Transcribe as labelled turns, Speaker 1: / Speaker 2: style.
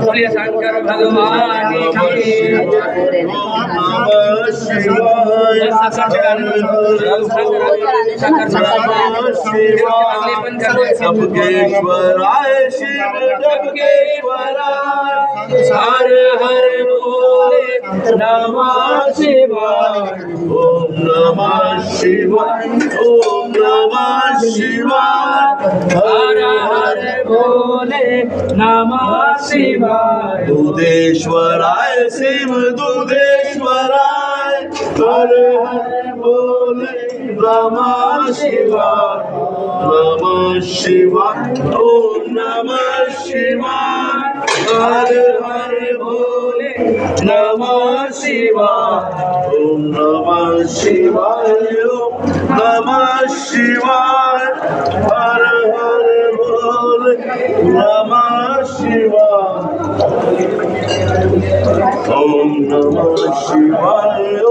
Speaker 1: बोलिए शंकर भगवान की
Speaker 2: जबकेश्वराय शिव जबकेश्वराय हर हर बोले नमः शिवाय ओम नमः शिवाय ओम नमः शिवाय हर हर बोले
Speaker 1: नमः शिवाय।
Speaker 2: दूधेश्वराय शिव दूधेश्वराय हर हर बोले नमः शिवाय नमः शिवाय ओम नमः शिवाय हर हर बोले नमः शिवाय ओम नमः शिवाय ओम नमः शिवाय हर हर बोले नमः शिवाय ओम नमः शिवाय।